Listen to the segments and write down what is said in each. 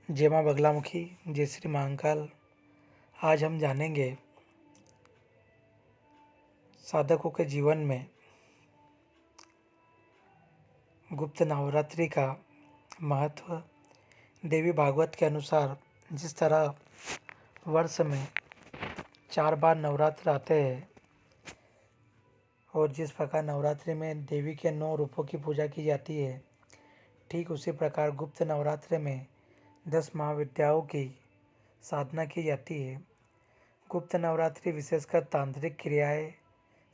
जय माँ बगलामुखी, जय श्री महाकाल। आज हम जानेंगे साधकों के जीवन में गुप्त नवरात्रि का महत्व। देवी भागवत के अनुसार जिस तरह वर्ष में 4 बार नवरात्र आते हैं और जिस प्रकार नवरात्रि में देवी के 9 रूपों की पूजा की जाती है, ठीक उसी प्रकार गुप्त नवरात्रि में 10 महाविद्याओं की साधना की जाती है। गुप्त नवरात्रि विशेषकर तांत्रिक क्रियाएं,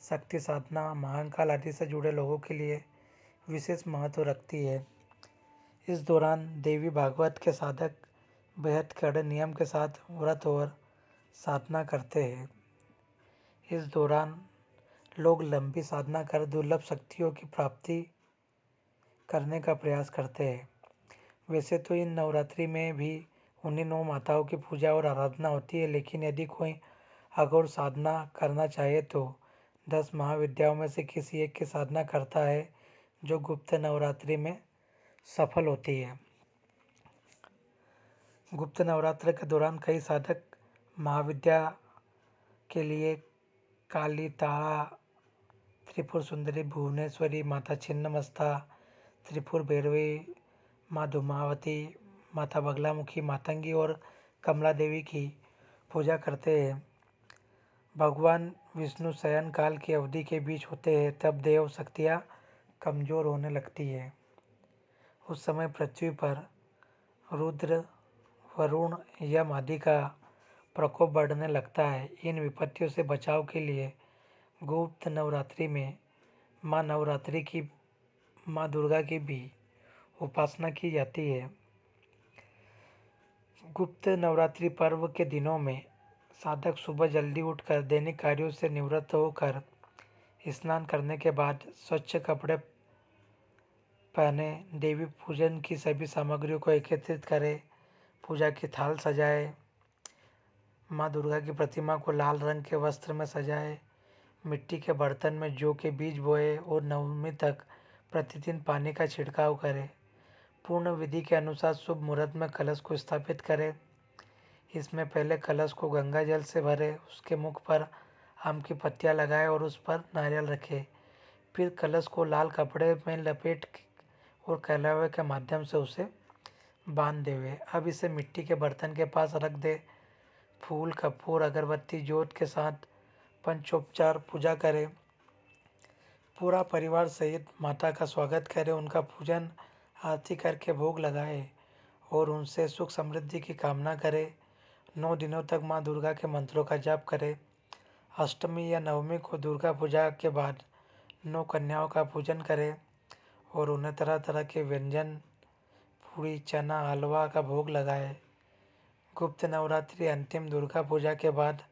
शक्ति साधना, महाकाल आदि से जुड़े लोगों के लिए विशेष महत्व रखती है। इस दौरान देवी भागवत के साधक बेहद कड़े नियम के साथ व्रत और साधना करते हैं। इस दौरान लोग लंबी साधना कर दुर्लभ शक्तियों की प्राप्ति करने का प्रयास करते हैं। वैसे तो इन नवरात्रि में भी उन्हीं 9 माताओं की पूजा और आराधना होती है, लेकिन यदि कोई अघोर साधना करना चाहे तो 10 महाविद्याओं में से किसी एक की साधना करता है, जो गुप्त नवरात्रि में सफल होती है। गुप्त नवरात्र के दौरान कई साधक महाविद्या के लिए काली, तारा, त्रिपुर सुंदरी, भुवनेश्वरी, माता छिन्नमस्ता, त्रिपुर भैरवी, माँ धूमावती, माता बगलामुखी, मातंगी और कमला देवी की पूजा करते हैं। भगवान विष्णु शयन काल की अवधि के बीच होते हैं, तब देव शक्तियाँ कमजोर होने लगती है। उस समय पृथ्वी पर रुद्र, वरुण, यम आदि का प्रकोप बढ़ने लगता है। इन विपत्तियों से बचाव के लिए गुप्त नवरात्रि में माँ दुर्गा की भी उपासना की जाती है। गुप्त नवरात्रि पर्व के दिनों में साधक सुबह जल्दी उठकर दैनिक कार्यों से निवृत्त होकर स्नान करने के बाद स्वच्छ कपड़े पहने, देवी पूजन की सभी सामग्रियों को एकत्रित करें, पूजा की थाल सजाए, माँ दुर्गा की प्रतिमा को लाल रंग के वस्त्र में सजाए, मिट्टी के बर्तन में जौ के बीज बोए और नवमी तक प्रतिदिन पानी का छिड़काव करें। पूर्ण विधि के अनुसार शुभ मुहूर्त में कलश को स्थापित करें। इसमें पहले कलश को गंगा जल से भरें, उसके मुख पर आम की पत्तियां लगाएं और उस पर नारियल रखें। फिर कलश को लाल कपड़े में लपेट और कलावे के माध्यम से उसे बांध देवे। अब इसे मिट्टी के बर्तन के पास रख दे। फूल, कपूर, अगरबत्ती, जोत के साथ पंचोपचार पूजा करें। पूरा परिवार सहित माता का स्वागत करें, उनका पूजन आरती करके भोग लगाए और उनसे सुख समृद्धि की कामना करें। 9 दिनों तक माँ दुर्गा के मंत्रों का जाप करें। अष्टमी या नवमी को दुर्गा पूजा के बाद 9 कन्याओं का पूजन करें और उन्हें तरह तरह के व्यंजन, पूड़ी, चना, हलवा का भोग लगाए। गुप्त नवरात्रि अंतिम दुर्गा पूजा के बाद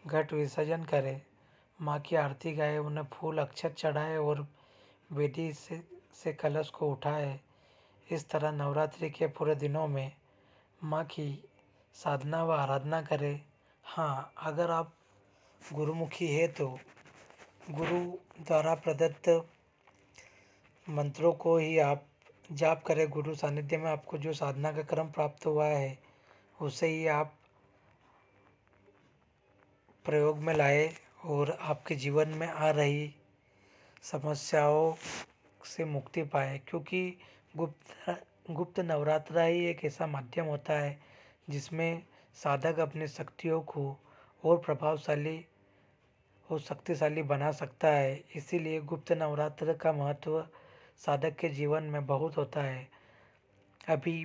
घट विसर्जन करें, माँ की आरती गाए, उन्हें फूल अक्षत चढ़ाए और वेदी से कलश को उठाए। इस तरह नवरात्रि के पूरे दिनों में माँ की साधना व आराधना करें। हाँ, अगर आप गुरुमुखी है तो गुरु द्वारा प्रदत्त मंत्रों को ही आप जाप करें। गुरु सानिध्य में आपको जो साधना का क्रम प्राप्त हुआ है उसे ही आप प्रयोग में लाए और आपके जीवन में आ रही समस्याओं से मुक्ति पाए। क्योंकि गुप्त नवरात्रा ही एक ऐसा माध्यम होता है जिसमें साधक अपनी शक्तियों को और प्रभावशाली और शक्तिशाली बना सकता है। इसीलिए गुप्त नवरात्र का महत्व साधक के जीवन में बहुत होता है। अभी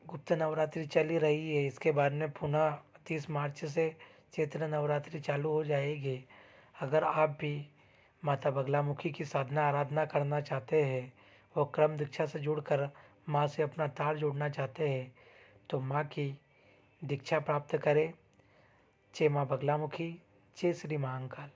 गुप्त नवरात्रि चल ही रही है, इसके बाद में पुनः 30 मार्च से चैत्र नवरात्रि चालू हो जाएगी। अगर आप भी माता बगलामुखी की साधना आराधना करना चाहते हैं और क्रम दीक्षा से जुड़कर माँ से अपना तार जोड़ना चाहते हैं तो माँ की दीक्षा प्राप्त करें। जय माँ बगलामुखी, जय श्री महाकाल।